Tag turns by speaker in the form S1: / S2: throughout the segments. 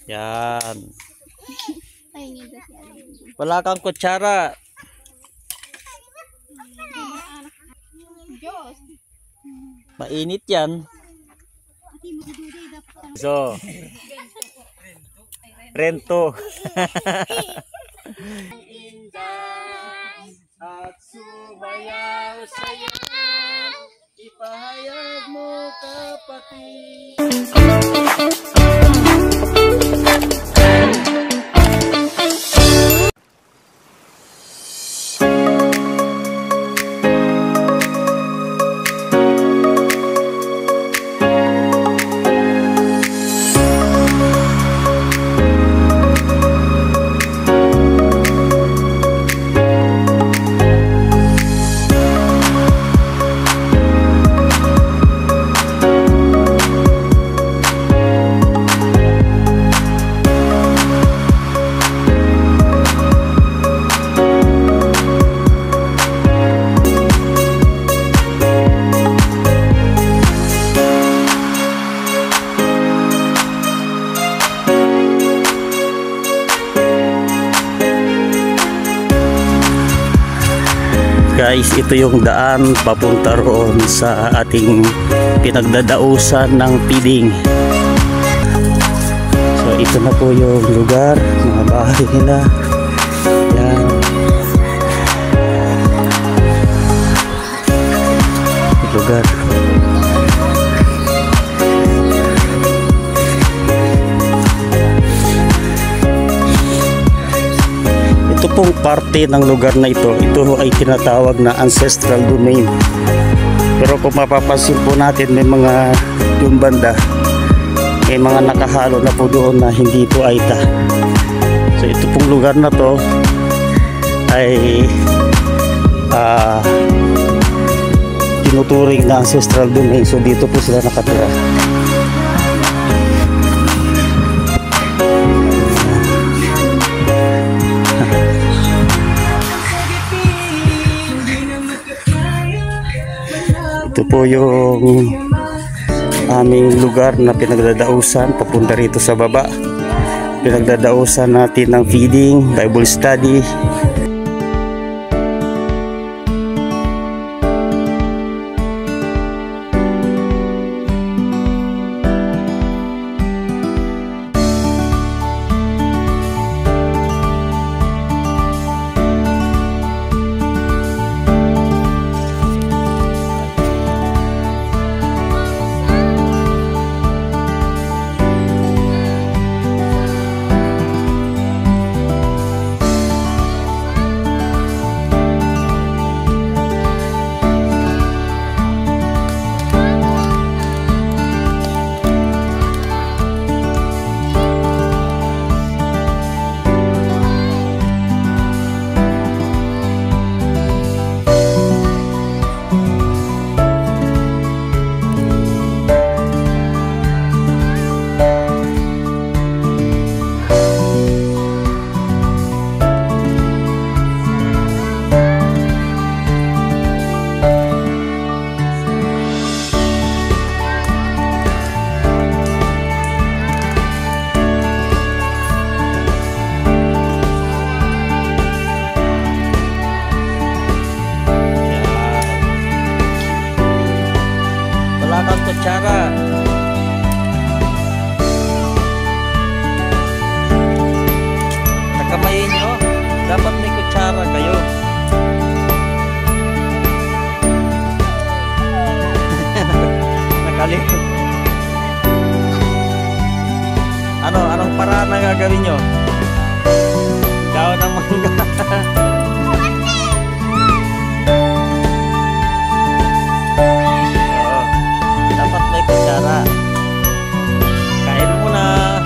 S1: Yan. Wala kang kutsara. Mainit yan. So, rento. At sumayaw sa'yo, ipahayag mo kapatid. Guys, ito yung daan papunta roon sa ating pinagdadausan ng Piding. So ito na po yung lugar, mga bahay nila. Yan. Lugar. Ito pong parte ng lugar na ito ay tinatawag na ancestral domain. Pero kung mapapansin po natin, may mga yung banda, may mga nakahalo na po doon na hindi po Aita. So ito pong lugar na to ay tinuturing na ancestral domain. So dito po sila nakatira. Ito po yung aming lugar na pinagdadausan papunta rito sa baba. Pinagdadausan natin ng feeding, Bible study. Kutsara. Sa kamay nyo, dapat may kutsara kayo. Nakalimut. Anong paraan na gagawin nyo? Daon ng mangga. Kutsara. Kain mo na.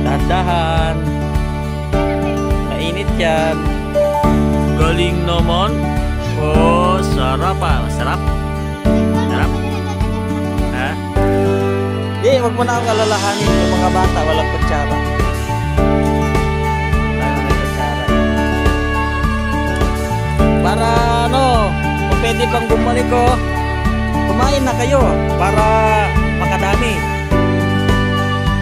S1: Dahan-dahan. Mainit yan. Galing naman. Oh, sarap ah. Sarap. Sarap. Ha? Di, wag mo na akong alalahanin. Yung mga bata, walang kutsara.
S2: pwede pang bumalik oh. Kumain na kayo para makadami.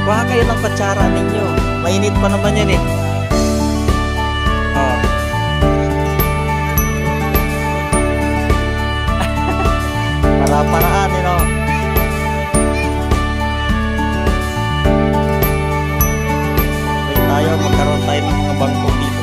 S2: Kuha kayo ng kutsara ninyo. Mainit pa naman yan eh. Oh. Para-paraan eh no. Pwede tayo magkaroon tayo ng mga bangko dito.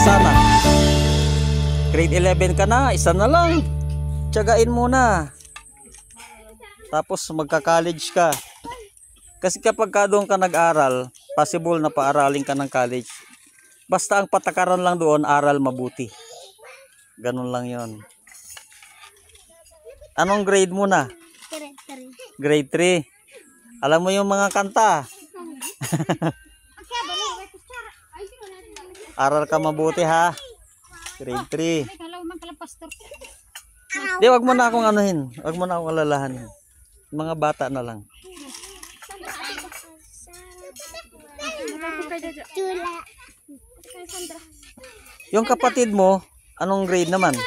S2: Sana grade 11 ka na, isa na lang, tiyagain muna, tapos magka-college ka, kasi kapag ka doon ka nag-aral, possible na paaralin ka ng college, basta ang patakaran lang doon, aral mabuti, ganun lang yon. Anong grade mo na? Grade 3. Alam mo yung mga kanta? Aral ka mabuti ha. Grade 3. Di, wag mo na akong anuhin. Wag mo na akong alalahanin. Mga bata na lang. Yung kapatid mo, anong grade naman?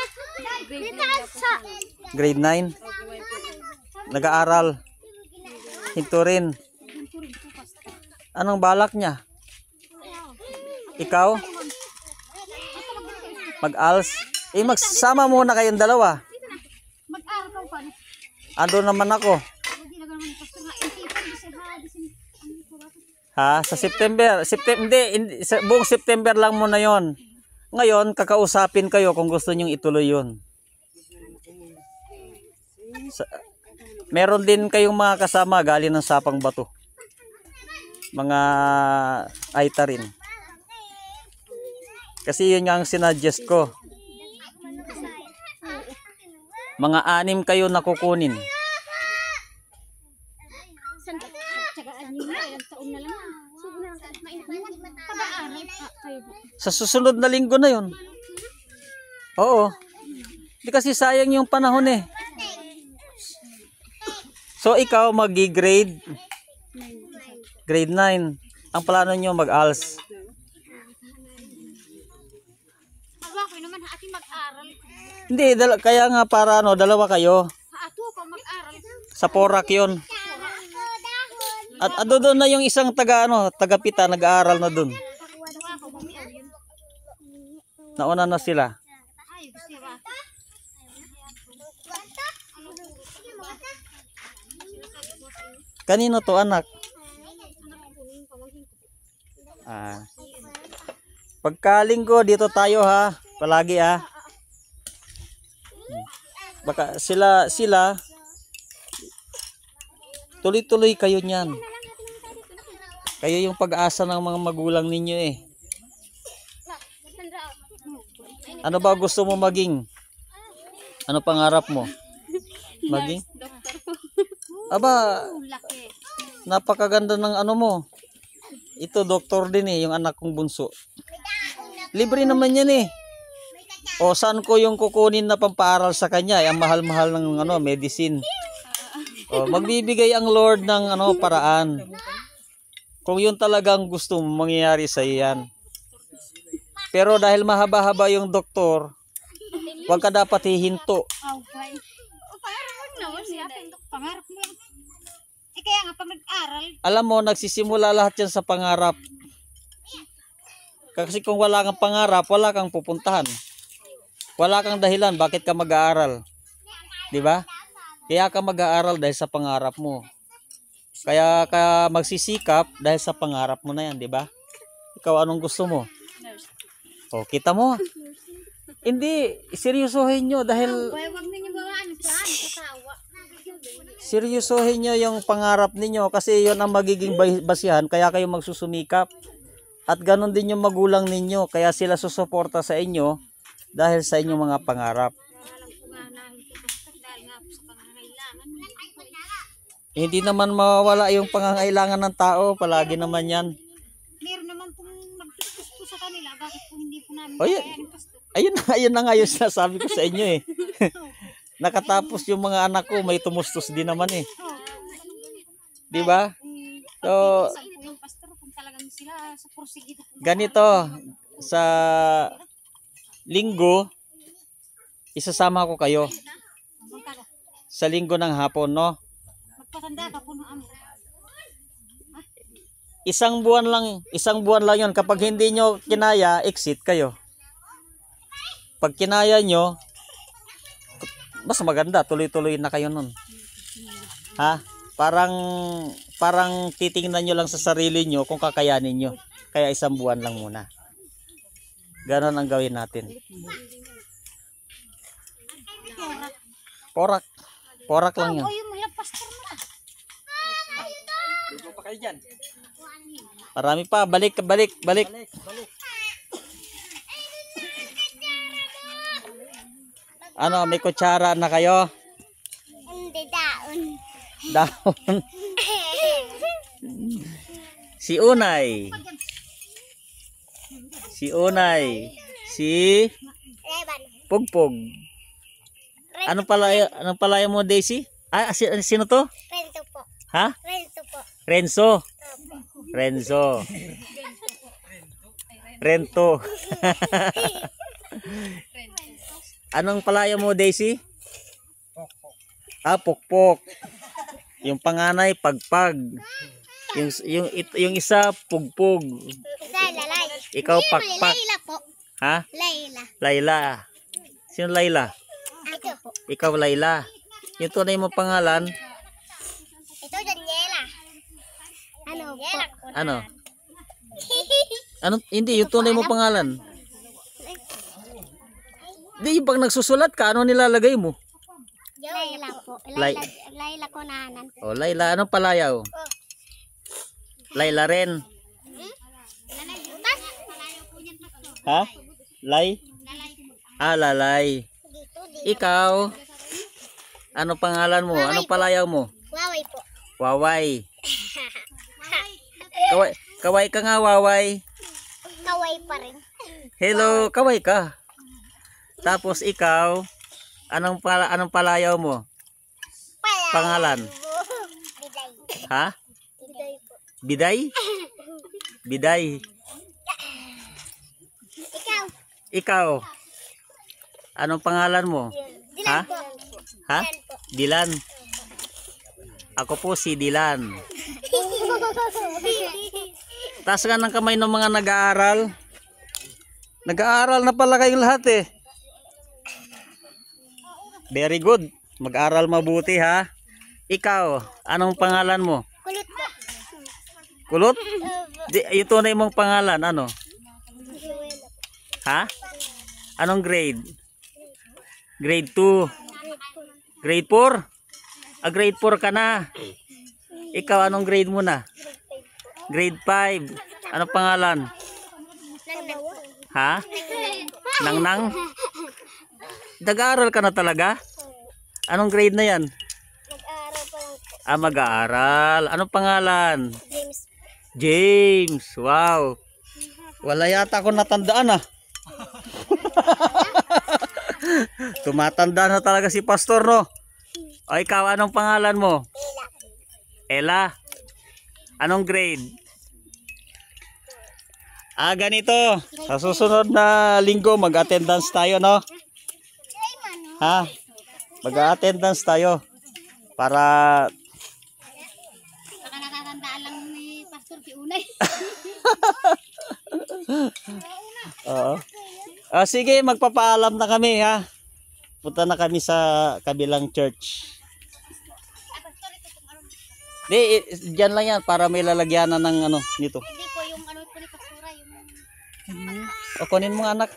S2: Grade 9. Nag-aaral. Hinto rin. Anong balak niya? Ikaw? Mag-ALS? Eh, magsama muna kayong dalawa. Ando naman ako. Ha? Sa September? Hindi, buong September lang muna yon. Ngayon, kakausapin kayo kung gusto nyong ituloy yun. Meron din kayong mga kasama galing ng Sapang Bato. Mga Aita rin. Kasi yun nga ang sinadjust ko. Mga 6 kayo na kukunin. Sa susunod na linggo na yun. Oo. Hindi kasi sayang yung panahon eh. So ikaw mag-grade grade 9. Ang plano nyo mag-ALS. Hindi, kaya nga para ano, dalawa kayo. Sa Porac yun. At doon na yung isang taga-pita, nag-aaral na doon. Nauna na sila. Kanino to anak? Pagkalinggo dito tayo ha. Palagi ha. Baka sila tuloy-tuloy kayo niyan. Kayo yung pag-asa ng mga magulang ninyo eh. Ano ba gusto mo maging? Ano pangarap mo? Maging? Aba, napakaganda ng ano mo. Ito doktor din eh, yung anak kong bunso. Libre naman yan eh. O saan ko yung kukunin na pampaaral sa kanya? Ang mahal-mahal ng medicine. O magbibigay ang Lord ng paraan. Kung yun talagang gusto mo, mangyayari sa iyan. Pero dahil mahaba-haba yung doktor, huwag ka dapat hihinto.
S3: Kaya nga pag nag-aral,
S2: alam mo, nagsisimula lahat yan sa pangarap. Kasi kung wala kang pangarap, wala kang pupuntahan. Wala kang dahilan bakit ka mag-aaral. 'Di ba? Kaya ka mag-aaral dahil sa pangarap mo. Kaya ka magsisikap dahil sa pangarap mo na 'yan, 'di ba? Ikaw anong gusto mo? O, kita mo. Hindi, seryosohin nyo dahil
S3: wag ninyo gawaan plan kasawa.
S2: seryosohin nyo yung pangarap ninyo kasi yun ang magiging basihan kaya kayo magsusumikap. At ganon din yung magulang ninyo kaya sila susuporta sa inyo dahil sa inyong mga pangarap. Hindi naman mawawala yung pangangailangan ng tao, palagi naman yan.
S3: Meron naman pong magtutustusan nila, bakit po hindi po namin
S2: Oh,
S3: kaya ni Pastor?
S2: ayun na nga yung sinasabi ko sa inyo eh. Nakatapos yung mga anak ko, may tumustos din naman eh. Di ba? So,
S3: Saan po yung Pastor kung talagang sila sa porsigido po?
S2: ganito, sa linggo, isasama ko kayo.
S3: Magkano?
S2: Sa linggo ng hapon, no?
S3: Magpatanda ka po ng amo.
S2: Isang buwan lang yun. Kapag hindi nyo kinaya, exit kayo. Pag kinaya nyo, mas maganda, tuloy-tuloy na kayo nun. Ha? Parang titingnan nyo lang sa sarili nyo kung kakayanin nyo. Kaya isang buwan lang muna. Ganon ang gawin natin. Porak lang yun.
S3: O yung mga Pastor na.
S2: Marami pa, balik. Ano, may kutsara na kayo?
S3: Hindi daon.
S2: Dahon. Si Unay. Si
S3: Reban.
S2: Pugpug. Anong palaya mo, Daisy? Sino to?
S3: Rento po.
S2: Ha?
S3: Rento po.
S2: Renzo. Rento. Anong palaya mo, Daisy? Pukpok. Yung panganay, Pagpag. Yung isa, Pugpug.
S3: Isa, lalay.
S2: Ikaw, Pakpak.
S3: Layla po.
S2: Ha?
S3: Layla.
S2: Laila. Sino Laila?
S3: Ako po.
S2: Ikaw, Laila. Yung tunay mo pangalan,
S3: Ito, Daniela. Ano po?
S2: ano? Hindi, yung tunay mo pangalan. Hindi, yung pag nagsusulat ka, ano nilalagay mo?
S3: Layla po.
S2: Lay-
S3: Layla ko nanan.
S2: O, Laila, anong palayaw? Laila rin.
S3: Lalay. Butas? Malayo po niyan, Pastor.
S2: Ha? Lalay. Lalay. Ikaw, ano pangalan mo? Anong palayaw mo?
S3: Waway po.
S2: Waway. Kaway ka nga, Waway.
S3: Kaway pa rin.
S2: Hello, kaway ka. Tapos ikaw, anong palayaw mo? Pangalan?
S3: Biday.
S2: Ha?
S3: Biday po.
S2: Biday? Biday.
S3: Ikaw.
S2: Ikaw, anong pangalan mo? Ha?
S3: Dilan po.
S2: Ha? Dilan. Ako po si Dilan. Taas ka ng kamay ng mga nag-aaral. Nag-aaral na pala kayong lahat eh. Very good. Mag-aral mabuti ha. Ikaw, anong pangalan mo?
S3: Kulot po.
S2: Kulot? Yung tunay mong pangalan, ano? Ha? Anong grade? Grade 2. Grade 4? Grade 4 ka na. Ikaw, anong grade mo na? Grade 5. Anong pangalan? Ha? Nang? Nag-aaral ka na talaga? Anong grade na yan?
S3: Nag-aaral pa lang po.
S2: Mag-aaral. Anong pangalan?
S3: James.
S2: James. Wow. Wala yata ako natandaan ah. Tumatanda na talaga si Pastor, no? O ikaw, anong pangalan mo? Ella. Anong grade? Ganito. Sa susunod na linggo, mag-attendance tayo, no? Ha? Mag-attendance tayo. Para...
S3: Baka nakakandaan lang ni Pastor Kiunay.
S2: Oo. Sige, magpapaalam na kami, ha? Punta na kami sa kabilang church. Di, dyan lang yan para may lalagyanan ng ano, nito.
S3: Hindi po yung ano po ni Pastora, yung...
S2: O, kunin mo nga, anak.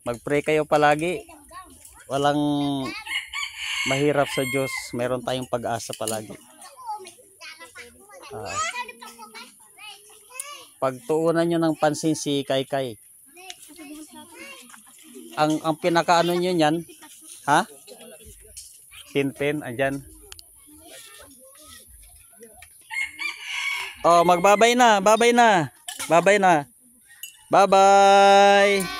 S2: Mag-pray kayo palagi. Walang mahirap sa Diyos. Meron tayong pag-asa palagi. Pagtuunan nyo ng pansin si Kaykay. Ang pinakaano nyo yan, ha? Pinpin, andyan. Oh, magbabay na. Babay na. Babay na. Bye-bye.